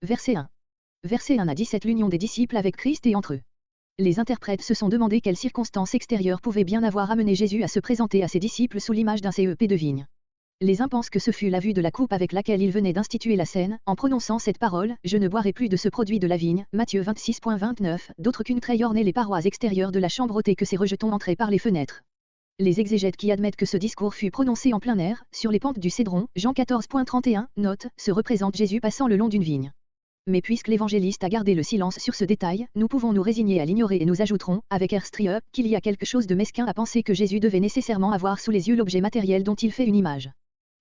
Verset 1. Verset 1 à 17. L'union des disciples avec Christ et entre eux. Les interprètes se sont demandé quelles circonstances extérieures pouvaient bien avoir amené Jésus à se présenter à ses disciples sous l'image d'un cep de vigne. Les uns pensent que ce fut la vue de la coupe avec laquelle il venait d'instituer la scène, en prononçant cette parole, « Je ne boirai plus de ce produit de la vigne », Matthieu 26.29, d'autres qu'une treille ornait les parois extérieures de la chambre haute et que ses rejetons entraient par les fenêtres. Les exégètes qui admettent que ce discours fut prononcé en plein air, sur les pentes du Cédron, Jean 14.31, note, se représente Jésus passant le long d'une vigne. Mais puisque l'évangéliste a gardé le silence sur ce détail, nous pouvons nous résigner à l'ignorer et nous ajouterons, avec air strieux, qu'il y a quelque chose de mesquin à penser que Jésus devait nécessairement avoir sous les yeux l'objet matériel dont il fait une image.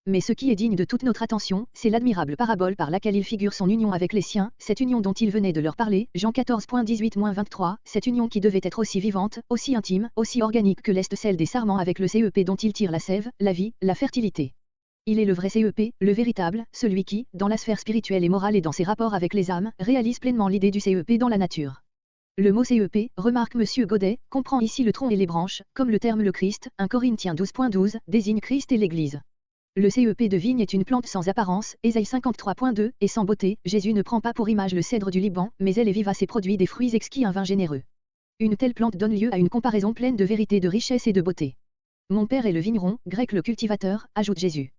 Mais ce qui est digne de toute notre attention, c'est l'admirable parabole par laquelle il figure son union avec les siens, cette union dont il venait de leur parler, Jean 14.18-23, cette union qui devait être aussi vivante, aussi intime, aussi organique que l'est celle des sarments avec le cep dont il tire la sève, la vie, la fertilité. Il est le vrai cep, le véritable, celui qui, dans la sphère spirituelle et morale et dans ses rapports avec les âmes, réalise pleinement l'idée du cep dans la nature. Le mot cep, remarque M. Godet, comprend ici le tronc et les branches, comme le terme le Christ, 1 Corinthiens 12.12, désigne Christ et l'Église. Le cep de vigne est une plante sans apparence, Ésaïe 53.2, et sans beauté, Jésus ne prend pas pour image le cèdre du Liban, mais elle est vivace et produit des fruits exquis, un vin généreux. Une telle plante donne lieu à une comparaison pleine de vérité, de richesse et de beauté. Mon Père est le vigneron, grec le cultivateur, ajoute Jésus.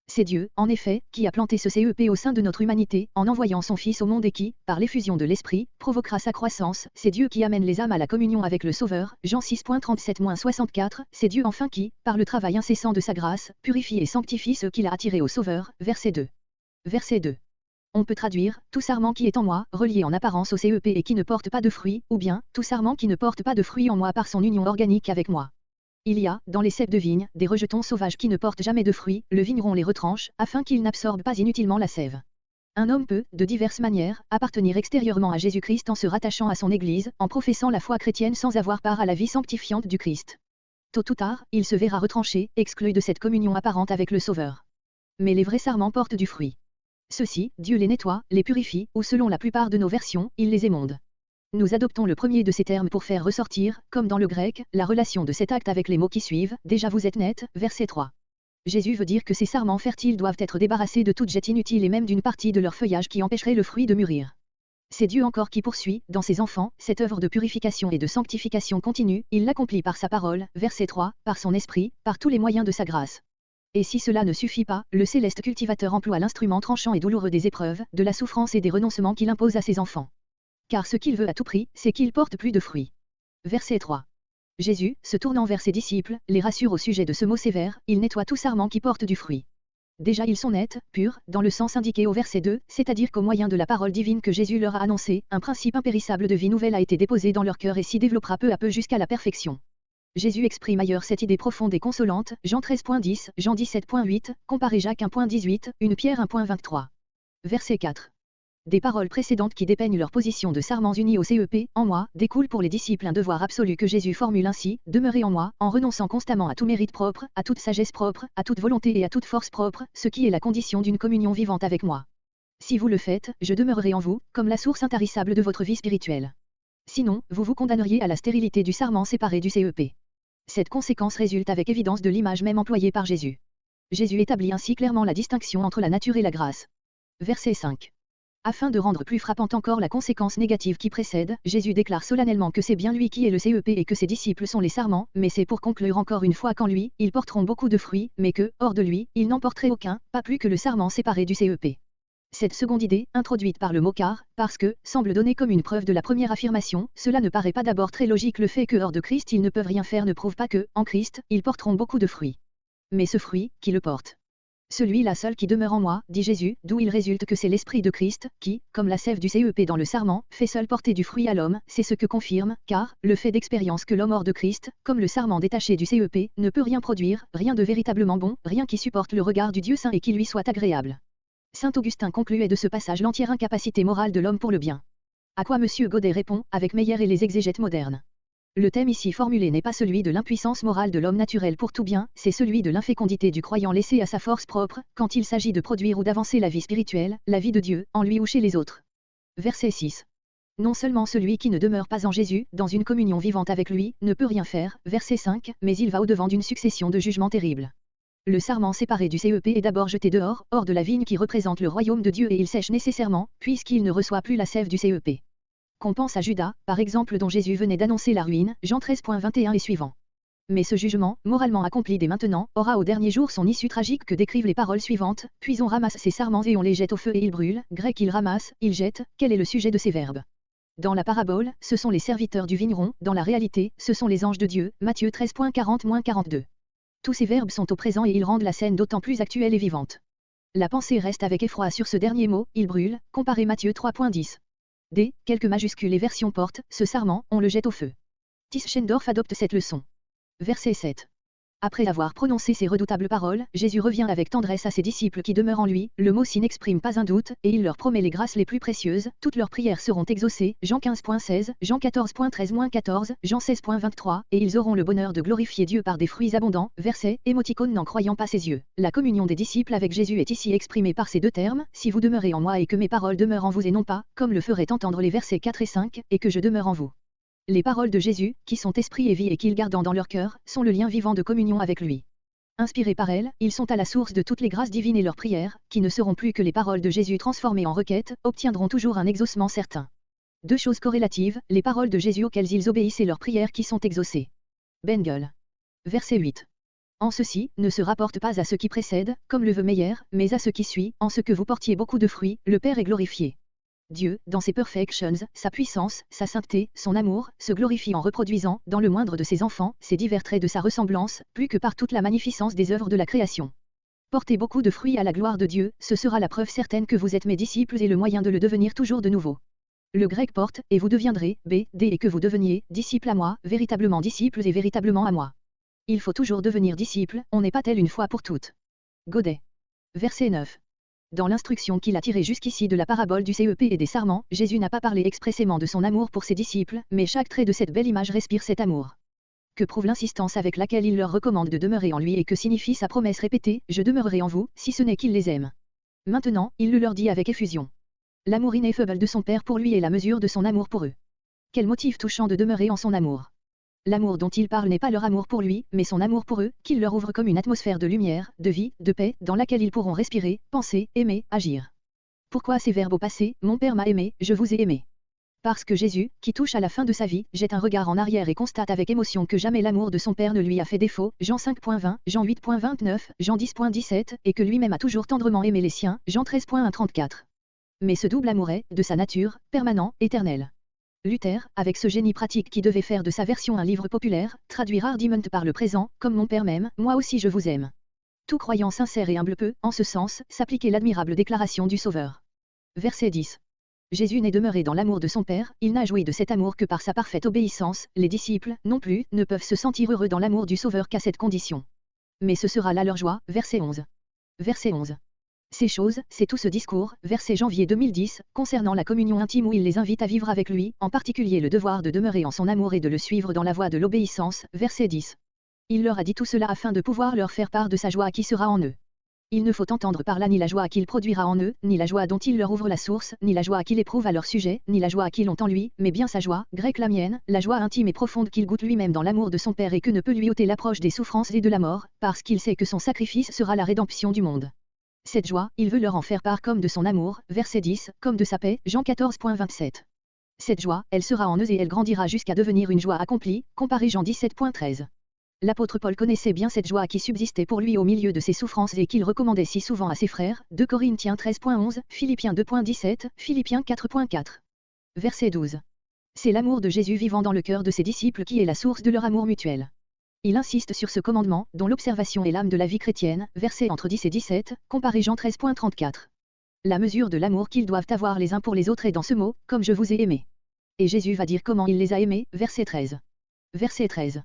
C'est Dieu, en effet, qui a planté ce cep au sein de notre humanité, en envoyant son Fils au monde et qui, par l'effusion de l'Esprit, provoquera sa croissance. C'est Dieu qui amène les âmes à la communion avec le Sauveur, Jean 6.37-64, c'est Dieu enfin qui, par le travail incessant de sa grâce, purifie et sanctifie ceux qu'il a attirés au Sauveur, verset 2. Verset 2. On peut traduire, tout sarment qui est en moi, relié en apparence au cep et qui ne porte pas de fruits, ou bien, tout sarment qui ne porte pas de fruits en moi par son union organique avec moi. Il y a, dans les ceps de vigne, des rejetons sauvages qui ne portent jamais de fruits, le vigneron les retranche, afin qu'ils n'absorbent pas inutilement la sève. Un homme peut, de diverses manières, appartenir extérieurement à Jésus-Christ en se rattachant à son Église, en professant la foi chrétienne sans avoir part à la vie sanctifiante du Christ. Tôt ou tard, il se verra retranché, exclu de cette communion apparente avec le Sauveur. Mais les vrais sarments portent du fruit. Ceux-ci, Dieu les nettoie, les purifie, ou selon la plupart de nos versions, il les émonde. Nous adoptons le premier de ces termes pour faire ressortir, comme dans le grec, la relation de cet acte avec les mots qui suivent, déjà vous êtes net, verset 3. Jésus veut dire que ces sarments fertiles doivent être débarrassés de toute jette inutile et même d'une partie de leur feuillage qui empêcherait le fruit de mûrir. C'est Dieu encore qui poursuit, dans ses enfants, cette œuvre de purification et de sanctification continue, il l'accomplit par sa parole, verset 3, par son esprit, par tous les moyens de sa grâce. Et si cela ne suffit pas, le céleste cultivateur emploie l'instrument tranchant et douloureux des épreuves, de la souffrance et des renoncements qu'il impose à ses enfants. Car ce qu'il veut à tout prix, c'est qu'ils portent plus de fruits. Verset 3. Jésus, se tournant vers ses disciples, les rassure au sujet de ce mot sévère, il nettoie tout sarment qui porte du fruit. Déjà ils sont nets, purs, dans le sens indiqué au verset 2, c'est-à-dire qu'au moyen de la parole divine que Jésus leur a annoncée, un principe impérissable de vie nouvelle a été déposé dans leur cœur et s'y développera peu à peu jusqu'à la perfection. Jésus exprime ailleurs cette idée profonde et consolante, Jean 13.10, Jean 17.8, comparez Jacques 1.18, 1 Pierre 1.23. Verset 4. Des paroles précédentes qui dépeignent leur position de sarments unis au cep, en moi, découle pour les disciples un devoir absolu que Jésus formule ainsi, demeurez en moi, en renonçant constamment à tout mérite propre, à toute sagesse propre, à toute volonté et à toute force propre, ce qui est la condition d'une communion vivante avec moi. Si vous le faites, je demeurerai en vous, comme la source intarissable de votre vie spirituelle. Sinon, vous vous condamneriez à la stérilité du sarment séparé du cep. Cette conséquence résulte avec évidence de l'image même employée par Jésus. Jésus établit ainsi clairement la distinction entre la nature et la grâce. Verset 5. Afin de rendre plus frappante encore la conséquence négative qui précède, Jésus déclare solennellement que c'est bien lui qui est le cep et que ses disciples sont les sarments, mais c'est pour conclure encore une fois qu'en lui, ils porteront beaucoup de fruits, mais que, hors de lui, ils n'en porteraient aucun, pas plus que le sarment séparé du cep. Cette seconde idée, introduite par le mot car, parce que, semble donner comme une preuve de la première affirmation, cela ne paraît pas d'abord très logique. Le fait que hors de Christ ils ne peuvent rien faire ne prouve pas que, en Christ, ils porteront beaucoup de fruits. Mais ce fruit, qui le porte? Celui-là seul qui demeure en moi, dit Jésus, d'où il résulte que c'est l'Esprit de Christ, qui, comme la sève du cep dans le sarment, fait seul porter du fruit à l'homme, c'est ce que confirme, car, le fait d'expérience que l'homme hors de Christ, comme le sarment détaché du cep, ne peut rien produire, rien de véritablement bon, rien qui supporte le regard du Dieu saint et qui lui soit agréable. Saint Augustin concluait de ce passage l'entière incapacité morale de l'homme pour le bien. À quoi M. Godet répond, avec Meyer et les exégètes modernes. Le thème ici formulé n'est pas celui de l'impuissance morale de l'homme naturel pour tout bien, c'est celui de l'infécondité du croyant laissé à sa force propre, quand il s'agit de produire ou d'avancer la vie spirituelle, la vie de Dieu, en lui ou chez les autres. Verset 6. Non seulement celui qui ne demeure pas en Jésus, dans une communion vivante avec lui, ne peut rien faire, verset 5, mais il va au-devant d'une succession de jugements terribles. Le sarment séparé du CEP est d'abord jeté dehors, hors de la vigne qui représente le royaume de Dieu et il sèche nécessairement, puisqu'il ne reçoit plus la sève du CEP. Qu'on pense à Judas, par exemple dont Jésus venait d'annoncer la ruine, Jean 13.21 et suivant. Mais ce jugement, moralement accompli dès maintenant, aura au dernier jour son issue tragique que décrivent les paroles suivantes, puis on ramasse ces sarments et on les jette au feu et ils brûlent, grec il ramasse, il jette, quel est le sujet de ces verbes? Dans la parabole, ce sont les serviteurs du vigneron, dans la réalité, ce sont les anges de Dieu, Matthieu 13.40-42. Tous ces verbes sont au présent et ils rendent la scène d'autant plus actuelle et vivante. La pensée reste avec effroi sur ce dernier mot, il brûle, comparé Matthieu 3.10. D. Quelques majuscules et versions portent, ce sarment, on le jette au feu. Tischendorf adopte cette leçon. Verset 7. Après avoir prononcé ces redoutables paroles, Jésus revient avec tendresse à ses disciples qui demeurent en lui, le mot s'y n'exprime pas un doute, et il leur promet les grâces les plus précieuses, toutes leurs prières seront exaucées, Jean 15.16, Jean 14.13-14, Jean 16.23, et ils auront le bonheur de glorifier Dieu par des fruits abondants, verset, émoticône n'en croyant pas ses yeux. La communion des disciples avec Jésus est ici exprimée par ces deux termes, si vous demeurez en moi et que mes paroles demeurent en vous et non pas, comme le feraient entendre les versets 4 et 5, et que je demeure en vous. Les paroles de Jésus, qui sont esprit et vie et qu'ils gardent dans leur cœur, sont le lien vivant de communion avec lui. Inspirés par elles, ils sont à la source de toutes les grâces divines et leurs prières, qui ne seront plus que les paroles de Jésus transformées en requêtes, obtiendront toujours un exaucement certain. Deux choses corrélatives, les paroles de Jésus auxquelles ils obéissent et leurs prières qui sont exaucées. Bengel. Verset 8. En ceci, ne se rapporte pas à ce qui précède, comme le veut Meyer, mais à ce qui suit, en ce que vous portiez beaucoup de fruits, le Père est glorifié. Dieu, dans ses perfections, sa puissance, sa sainteté, son amour, se glorifie en reproduisant, dans le moindre de ses enfants, ces divers traits de sa ressemblance, plus que par toute la magnificence des œuvres de la création. Portez beaucoup de fruits à la gloire de Dieu, ce sera la preuve certaine que vous êtes mes disciples et le moyen de le devenir toujours de nouveau. Le grec porte, et vous deviendrez, d, et que vous deveniez, disciples à moi, véritablement disciples et véritablement à moi. Il faut toujours devenir disciple, on n'est pas tel une fois pour toutes. Godet. Verset 9. Dans l'instruction qu'il a tirée jusqu'ici de la parabole du CEP et des sarments, Jésus n'a pas parlé expressément de son amour pour ses disciples, mais chaque trait de cette belle image respire cet amour. Que prouve l'insistance avec laquelle il leur recommande de demeurer en lui et que signifie sa promesse répétée, je demeurerai en vous, si ce n'est qu'il les aime. Maintenant, il le leur dit avec effusion. L'amour ineffable de son Père pour lui est la mesure de son amour pour eux. Quel motif touchant de demeurer en son amour. L'amour dont il parle n'est pas leur amour pour lui, mais son amour pour eux, qu'il leur ouvre comme une atmosphère de lumière, de vie, de paix, dans laquelle ils pourront respirer, penser, aimer, agir. Pourquoi ces verbes au passé, mon Père m'a aimé, je vous ai aimé. Parce que Jésus, qui touche à la fin de sa vie, jette un regard en arrière et constate avec émotion que jamais l'amour de son Père ne lui a fait défaut, Jean 5.20, Jean 8.29, Jean 10.17, et que lui-même a toujours tendrement aimé les siens, Jean 13.1-34. Mais ce double amour est, de sa nature, permanent, éternel. Luther, avec ce génie pratique qui devait faire de sa version un livre populaire, traduire Argument par le présent, comme mon Père m'aime, moi aussi je vous aime. Tout croyant sincère et humble peut, en ce sens, s'appliquer l'admirable déclaration du Sauveur. Verset 10. Jésus n'est demeuré dans l'amour de son Père, il n'a joui de cet amour que par sa parfaite obéissance, les disciples, non plus, ne peuvent se sentir heureux dans l'amour du Sauveur qu'à cette condition. Mais ce sera là leur joie, verset 11. Verset 11. Ces choses, c'est tout ce discours, verset janvier 2010, concernant la communion intime où il les invite à vivre avec lui, en particulier le devoir de demeurer en son amour et de le suivre dans la voie de l'obéissance, verset 10. Il leur a dit tout cela afin de pouvoir leur faire part de sa joie qui sera en eux. Il ne faut entendre par là ni la joie qu'il produira en eux, ni la joie dont il leur ouvre la source, ni la joie qu'il éprouve à leur sujet, ni la joie qu'ils ont en lui, mais bien sa joie, grec la mienne, la joie intime et profonde qu'il goûte lui-même dans l'amour de son Père et que ne peut lui ôter l'approche des souffrances et de la mort, parce qu'il sait que son sacrifice sera la rédemption du monde. Cette joie, il veut leur en faire part comme de son amour, verset 10, comme de sa paix, Jean 14.27. Cette joie, elle sera en eux et elle grandira jusqu'à devenir une joie accomplie, comparé Jean 17.13. L'apôtre Paul connaissait bien cette joie qui subsistait pour lui au milieu de ses souffrances et qu'il recommandait si souvent à ses frères, 2 Corinthiens 13.11, Philippiens 2.17, Philippiens 4.4. Verset 12. C'est l'amour de Jésus vivant dans le cœur de ses disciples qui est la source de leur amour mutuel. Il insiste sur ce commandement, dont l'observation est l'âme de la vie chrétienne, versets entre 10 et 17, comparé Jean 13.34. La mesure de l'amour qu'ils doivent avoir les uns pour les autres est dans ce mot, comme je vous ai aimé. Et Jésus va dire comment il les a aimés, verset 13. Verset 13.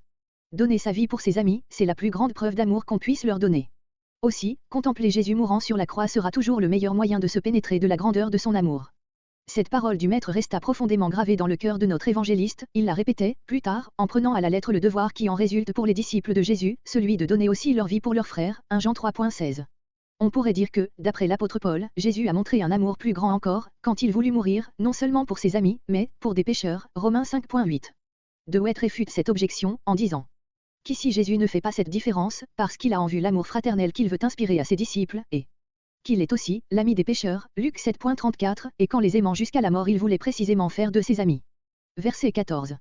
Donner sa vie pour ses amis, c'est la plus grande preuve d'amour qu'on puisse leur donner. Aussi, contempler Jésus mourant sur la croix sera toujours le meilleur moyen de se pénétrer de la grandeur de son amour. Cette parole du Maître resta profondément gravée dans le cœur de notre évangéliste, il la répétait, plus tard, en prenant à la lettre le devoir qui en résulte pour les disciples de Jésus, celui de donner aussi leur vie pour leurs frères, 1 Jean 3.16. On pourrait dire que, d'après l'apôtre Paul, Jésus a montré un amour plus grand encore, quand il voulut mourir, non seulement pour ses amis, mais, pour des pécheurs, Romains 5.8. De Wett réfute cette objection, en disant qu'ici Jésus ne fait pas cette différence, parce qu'il a en vue l'amour fraternel qu'il veut inspirer à ses disciples, et qu'il est aussi l'ami des pécheurs, Luc 7.34, et qu'en les aimant jusqu'à la mort il voulait précisément faire de ses amis. Verset 14.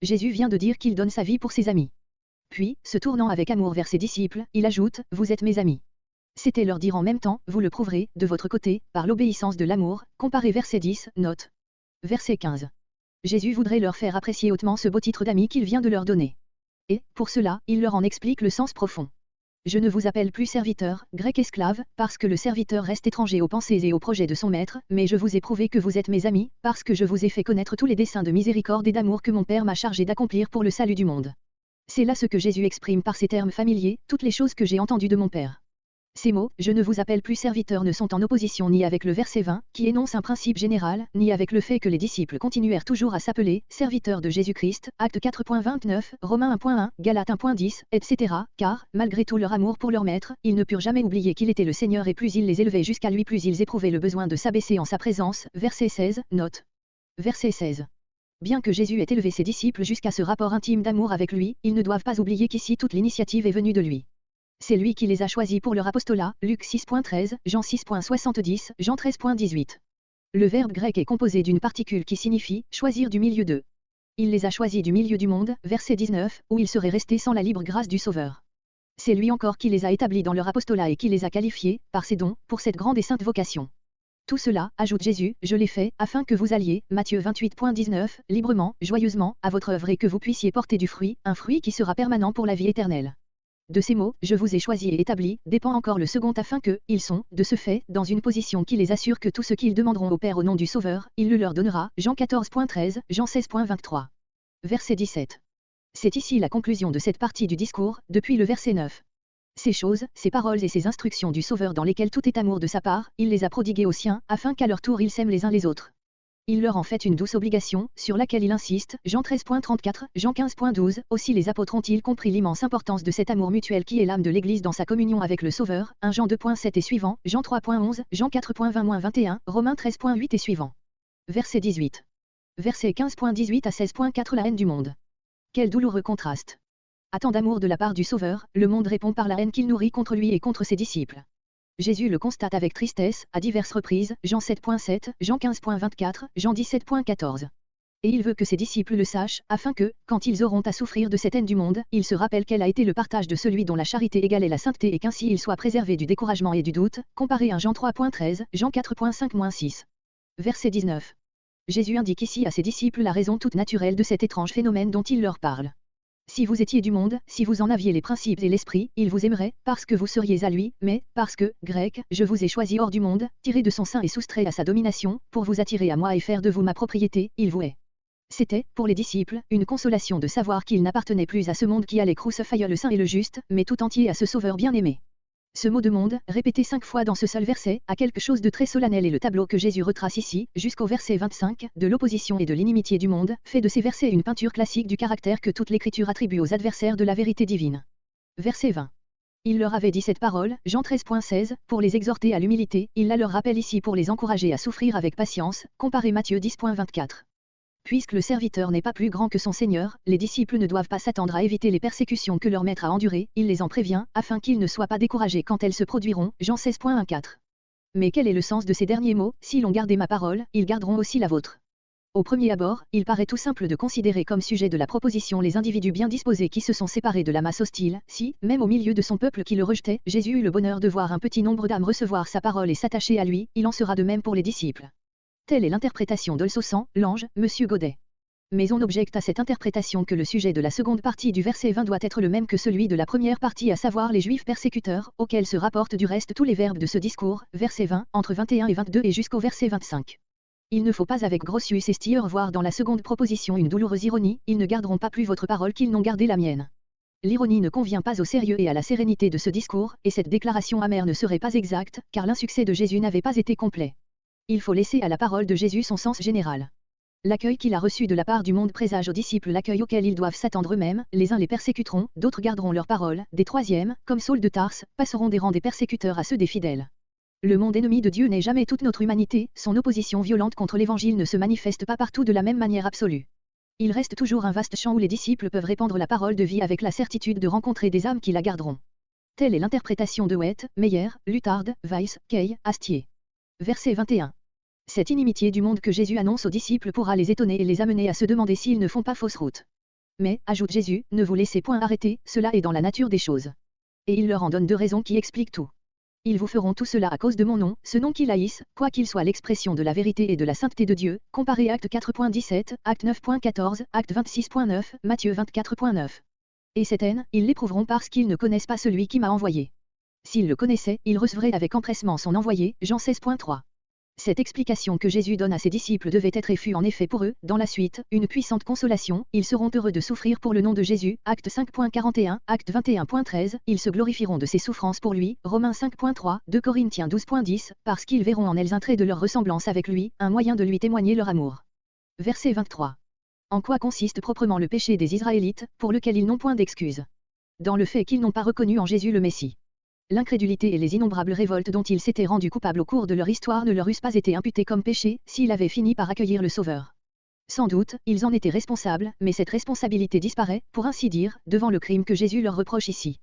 Jésus vient de dire qu'il donne sa vie pour ses amis. Puis, se tournant avec amour vers ses disciples, il ajoute « Vous êtes mes amis ». C'était leur dire en même temps « Vous le prouverez, de votre côté, par l'obéissance de l'amour », comparé verset 10, note. Verset 15. Jésus voudrait leur faire apprécier hautement ce beau titre d'ami qu'il vient de leur donner. Et, pour cela, il leur en explique le sens profond. Je ne vous appelle plus serviteur, grec esclave, parce que le serviteur reste étranger aux pensées et aux projets de son maître, mais je vous ai prouvé que vous êtes mes amis, parce que je vous ai fait connaître tous les desseins de miséricorde et d'amour que mon Père m'a chargé d'accomplir pour le salut du monde. C'est là ce que Jésus exprime par ces termes familiers, toutes les choses que j'ai entendues de mon Père. Ces mots, je ne vous appelle plus serviteur, ne sont en opposition ni avec le verset 20, qui énonce un principe général, ni avec le fait que les disciples continuèrent toujours à s'appeler serviteurs de Jésus-Christ, Acte 4.29, Romains 1.1, Galates 1.10, etc., car, malgré tout leur amour pour leur maître, ils ne purent jamais oublier qu'il était le Seigneur et plus ils les élevaient jusqu'à lui plus ils éprouvaient le besoin de s'abaisser en sa présence, verset 16, note. Verset 16. Bien que Jésus ait élevé ses disciples jusqu'à ce rapport intime d'amour avec lui, ils ne doivent pas oublier qu'ici toute l'initiative est venue de lui. C'est lui qui les a choisis pour leur apostolat, Luc 6.13, Jean 6.70, Jean 13.18. Le verbe grec est composé d'une particule qui signifie « choisir du milieu d'eux ». Il les a choisis du milieu du monde, verset 19, où ils seraient restés sans la libre grâce du Sauveur. C'est lui encore qui les a établis dans leur apostolat et qui les a qualifiés, par ses dons, pour cette grande et sainte vocation. Tout cela, ajoute Jésus, je l'ai fait, afin que vous alliez, Matthieu 28.19, librement, joyeusement, à votre œuvre et que vous puissiez porter du fruit, un fruit qui sera permanent pour la vie éternelle. De ces mots, je vous ai choisi et établi, dépend encore le second afin que, ils sont, de ce fait, dans une position qui les assure que tout ce qu'ils demanderont au Père au nom du Sauveur, il le leur donnera, Jean 14.13, Jean 16.23. Verset 17. C'est ici la conclusion de cette partie du discours, depuis le verset 9. Ces choses, ces paroles et ces instructions du Sauveur dans lesquelles tout est amour de sa part, il les a prodiguées aux siens, afin qu'à leur tour ils s'aiment les uns les autres. Il leur en fait une douce obligation, sur laquelle il insiste, Jean 13.34, Jean 15.12, aussi les apôtres ont-ils compris l'immense importance de cet amour mutuel qui est l'âme de l'Église dans sa communion avec le Sauveur, 1 Jean 2.7 et suivant, Jean 3.11, Jean 4.20-21, Romains 13.8 et suivant. Verset 18. Verset 15.18 à 16.4 La haine du monde. Quel douloureux contraste. À tant d'amour de la part du Sauveur, le monde répond par la haine qu'il nourrit contre lui et contre ses disciples. Jésus le constate avec tristesse, à diverses reprises, Jean 7.7, Jean 15.24, Jean 17.14. Et il veut que ses disciples le sachent, afin que, quand ils auront à souffrir de cette haine du monde, ils se rappellent quel a été le partage de celui dont la charité égalait la sainteté et qu'ainsi ils soient préservés du découragement et du doute, comparé à Jean 3.13, Jean 4.5-6. Verset 19. Jésus indique ici à ses disciples la raison toute naturelle de cet étrange phénomène dont il leur parle. Si vous étiez du monde, si vous en aviez les principes et l'esprit, il vous aimerait, parce que vous seriez à lui, mais, parce que, grec, je vous ai choisi hors du monde, tiré de son sein et soustrait à sa domination, pour vous attirer à moi et faire de vous ma propriété, il vous est. C'était, pour les disciples, une consolation de savoir qu'ils n'appartenaient plus à ce monde qui allait crucifier le saint et le juste, mais tout entier à ce Sauveur bien-aimé. Ce mot de monde, répété 5 fois dans ce seul verset, a quelque chose de très solennel et le tableau que Jésus retrace ici, jusqu'au verset 25, de l'opposition et de l'inimitié du monde, fait de ces versets une peinture classique du caractère que toute l'Écriture attribue aux adversaires de la vérité divine. Verset 20. Il leur avait dit cette parole, Jean 13.16, pour les exhorter à l'humilité, il la leur rappelle ici pour les encourager à souffrir avec patience, comparé Matthieu 10.24. Puisque le serviteur n'est pas plus grand que son Seigneur, les disciples ne doivent pas s'attendre à éviter les persécutions que leur maître a endurées, il les en prévient, afin qu'ils ne soient pas découragés quand elles se produiront, Jean 16.14. Mais quel est le sens de ces derniers mots? Si l'on gardait ma parole, ils garderont aussi la vôtre. Au premier abord, il paraît tout simple de considérer comme sujet de la proposition les individus bien disposés qui se sont séparés de la masse hostile, si, même au milieu de son peuple qui le rejetait, Jésus eut le bonheur de voir un petit nombre d'âmes recevoir sa parole et s'attacher à lui, il en sera de même pour les disciples. Telle est l'interprétation d'Olsossan, l'ange, Monsieur Godet. Mais on objecte à cette interprétation que le sujet de la seconde partie du verset 20 doit être le même que celui de la première partie, à savoir les Juifs persécuteurs, auxquels se rapportent du reste tous les verbes de ce discours, verset 20, entre 21 et 22 et jusqu'au verset 25. Il ne faut pas avec Grotius et Stier voir dans la seconde proposition une douloureuse ironie, ils ne garderont pas plus votre parole qu'ils n'ont gardé la mienne. L'ironie ne convient pas au sérieux et à la sérénité de ce discours, et cette déclaration amère ne serait pas exacte, car l'insuccès de Jésus n'avait pas été complet. Il faut laisser à la parole de Jésus son sens général. L'accueil qu'il a reçu de la part du monde présage aux disciples l'accueil auquel ils doivent s'attendre eux-mêmes, les uns les persécuteront, d'autres garderont leur parole, des troisièmes, comme Saul de Tarse, passeront des rangs des persécuteurs à ceux des fidèles. Le monde ennemi de Dieu n'est jamais toute notre humanité, son opposition violente contre l'Évangile ne se manifeste pas partout de la même manière absolue. Il reste toujours un vaste champ où les disciples peuvent répandre la parole de vie avec la certitude de rencontrer des âmes qui la garderont. Telle est l'interprétation de Wett, Meyer, Luthard, Weiss, Kay, Astier. Verset 21. Cette inimitié du monde que Jésus annonce aux disciples pourra les étonner et les amener à se demander s'ils ne font pas fausse route. Mais, ajoute Jésus, ne vous laissez point arrêter, cela est dans la nature des choses. Et il leur en donne 2 raisons qui expliquent tout. Ils vous feront tout cela à cause de mon nom, ce nom qu'ils haïssent, quoiqu'il soit l'expression de la vérité et de la sainteté de Dieu, comparé Acte 4.17, Acte 9.14, Acte 26.9, Matthieu 24.9. Et cette haine, ils l'éprouveront parce qu'ils ne connaissent pas celui qui m'a envoyé. S'ils le connaissaient, ils recevraient avec empressement son envoyé, Jean 16.3. Cette explication que Jésus donne à ses disciples devait être et fut en effet pour eux, dans la suite, une puissante consolation, ils seront heureux de souffrir pour le nom de Jésus, Acte 5.41, Acte 21.13, ils se glorifieront de ses souffrances pour lui, Romains 5.3, 2 Corinthiens 12.10, parce qu'ils verront en elles un trait de leur ressemblance avec lui, un moyen de lui témoigner leur amour. Verset 23. En quoi consiste proprement le péché des Israélites, pour lequel ils n'ont point d'excuse? Dans le fait qu'ils n'ont pas reconnu en Jésus le Messie. L'incrédulité et les innombrables révoltes dont ils s'étaient rendus coupables au cours de leur histoire ne leur eussent pas été imputées comme péché, s'ils avaient fini par accueillir le Sauveur. Sans doute, ils en étaient responsables, mais cette responsabilité disparaît, pour ainsi dire, devant le crime que Jésus leur reproche ici.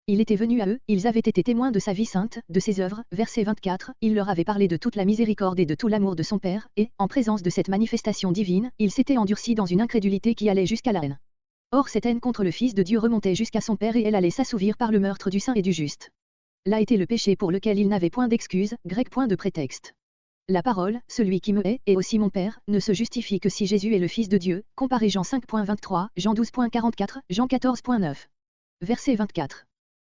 Il était venu à eux, ils avaient été témoins de sa vie sainte, de ses œuvres, verset 24, il leur avait parlé de toute la miséricorde et de tout l'amour de son Père, et, en présence de cette manifestation divine, il s'était endurci dans une incrédulité qui allait jusqu'à la haine. Or cette haine contre le Fils de Dieu remontait jusqu'à son Père et elle allait s'assouvir par le meurtre du saint et du juste. Là était le péché pour lequel il n'avait point d'excuse, grec point de prétexte. La parole, celui qui me hait, et aussi mon Père, ne se justifie que si Jésus est le Fils de Dieu, comparez Jean 5.23, Jean 12.44, Jean 14.9. Verset 24.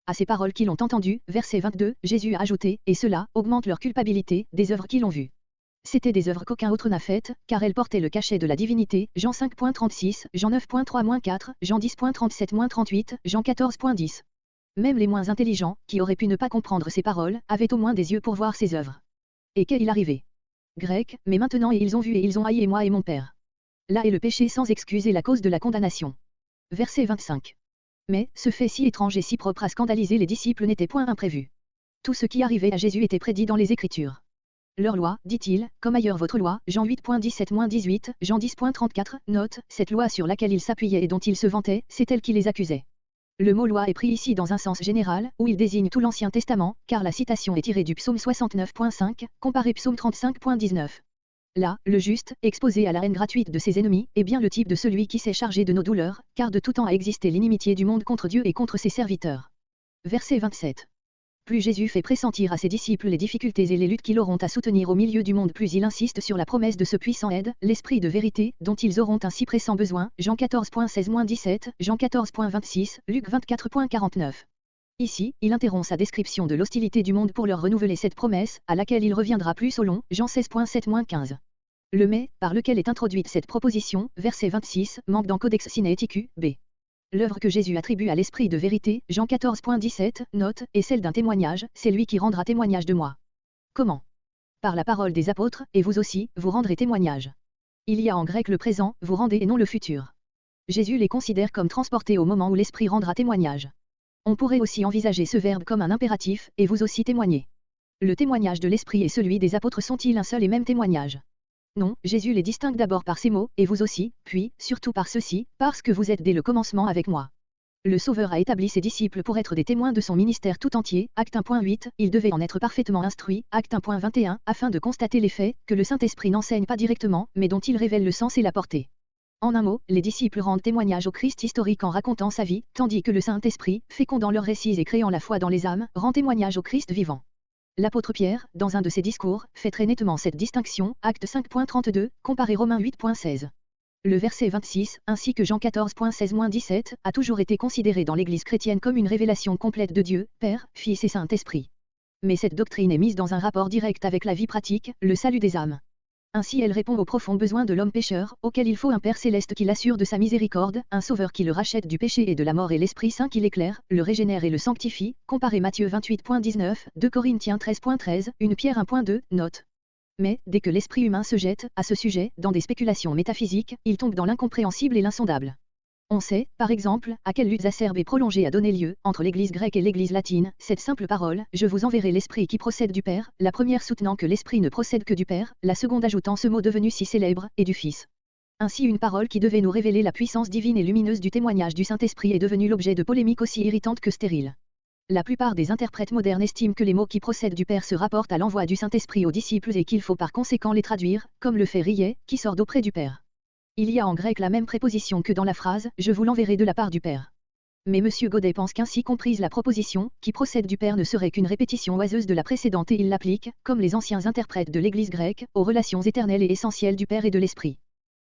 À ces paroles qu'ils ont entendues, verset 22, Jésus a ajouté, et cela augmente leur culpabilité, des œuvres qu'ils ont vues. C'étaient des œuvres qu'aucun autre n'a faites, car elles portaient le cachet de la divinité, Jean 5.36, Jean 9.3-4, Jean 10.37-38, Jean 14.10. Même les moins intelligents, qui auraient pu ne pas comprendre ces paroles, avaient au moins des yeux pour voir ces œuvres. Et qu'est-il arrivé? Grec, mais maintenant et ils ont vu et ils ont haï et moi et mon Père. Là est le péché sans excuse et la cause de la condamnation. Verset 25. Mais, ce fait si étrange et si propre à scandaliser les disciples n'était point imprévu. Tout ce qui arrivait à Jésus était prédit dans les Écritures. Leur loi, dit-il, comme ailleurs votre loi, Jean 8.17-18, Jean 10.34, note, cette loi sur laquelle ils s'appuyaient et dont ils se vantaient, c'est elle qui les accusait. Le mot loi est pris ici dans un sens général, où il désigne tout l'Ancien Testament, car la citation est tirée du psaume 69.5, comparé psaume 35.19. Là, le juste, exposé à la haine gratuite de ses ennemis, est bien le type de celui qui s'est chargé de nos douleurs, car de tout temps a existé l'inimitié du monde contre Dieu et contre ses serviteurs. Verset 27. Plus Jésus fait pressentir à ses disciples les difficultés et les luttes qu'ils auront à soutenir au milieu du monde, plus il insiste sur la promesse de ce puissant aide, l'esprit de vérité, dont ils auront un si pressant besoin, Jean 14.16-17, Jean 14.26, Luc 24.49. Ici, il interrompt sa description de l'hostilité du monde pour leur renouveler cette promesse, à laquelle il reviendra plus au long, Jean 16.7-15. Le mais, par lequel est introduite cette proposition, verset 26, manque dans Codex Sinaiticus, B. L'œuvre que Jésus attribue à l'esprit de vérité, Jean 14.17, note, est celle d'un témoignage, c'est lui qui rendra témoignage de moi. Comment? Par la parole des apôtres, et vous aussi, vous rendrez témoignage. Il y a en grec le présent, vous rendez et non le futur. Jésus les considère comme transportés au moment où l'esprit rendra témoignage. On pourrait aussi envisager ce verbe comme un impératif, et vous aussi témoignez. Le témoignage de l'esprit et celui des apôtres sont-ils un seul et même témoignage? Non, Jésus les distingue d'abord par ces mots, et vous aussi, puis, surtout par ceux-ci, parce que vous êtes dès le commencement avec moi. Le Sauveur a établi ses disciples pour être des témoins de son ministère tout entier, Acte 1.8, ils devaient en être parfaitement instruits, Acte 1.21, afin de constater les faits, que le Saint-Esprit n'enseigne pas directement, mais dont il révèle le sens et la portée. En un mot, les disciples rendent témoignage au Christ historique en racontant sa vie, tandis que le Saint-Esprit, fécondant leurs récits et créant la foi dans les âmes, rend témoignage au Christ vivant. L'apôtre Pierre, dans un de ses discours, fait très nettement cette distinction, Acte 5.32, comparé Romains 8.16. Le verset 26, ainsi que Jean 14.16-17, a toujours été considéré dans l'Église chrétienne comme une révélation complète de Dieu, Père, Fils et Saint-Esprit. Mais cette doctrine est mise dans un rapport direct avec la vie pratique, le salut des âmes. Ainsi elle répond aux profonds besoins de l'homme pécheur, auquel il faut un Père céleste qui l'assure de sa miséricorde, un Sauveur qui le rachète du péché et de la mort et l'Esprit Saint qui l'éclaire, le régénère et le sanctifie, comparé Matthieu 28.19, 2 Corinthiens 13.13, 1 Pierre 1.2, note. Mais, dès que l'esprit humain se jette, à ce sujet, dans des spéculations métaphysiques, il tombe dans l'incompréhensible et l'insondable. On sait, par exemple, à quelle lutte acerbe et prolongée a donné lieu, entre l'Église grecque et l'Église latine, cette simple parole, je vous enverrai l'Esprit qui procède du Père, la première soutenant que l'Esprit ne procède que du Père, la seconde ajoutant ce mot devenu si célèbre, et du Fils. Ainsi une parole qui devait nous révéler la puissance divine et lumineuse du témoignage du Saint-Esprit est devenue l'objet de polémiques aussi irritantes que stériles. La plupart des interprètes modernes estiment que les mots qui procèdent du Père se rapportent à l'envoi du Saint-Esprit aux disciples et qu'il faut par conséquent les traduire, comme le fait Rillet, qui sort d'auprès du Père. Il y a en grec la même préposition que dans la phrase « Je vous l'enverrai de la part du Père ». Mais M. Godet pense qu'ainsi comprise la proposition, qui procède du Père ne serait qu'une répétition oiseuse de la précédente et il l'applique, comme les anciens interprètes de l'Église grecque, aux relations éternelles et essentielles du Père et de l'Esprit.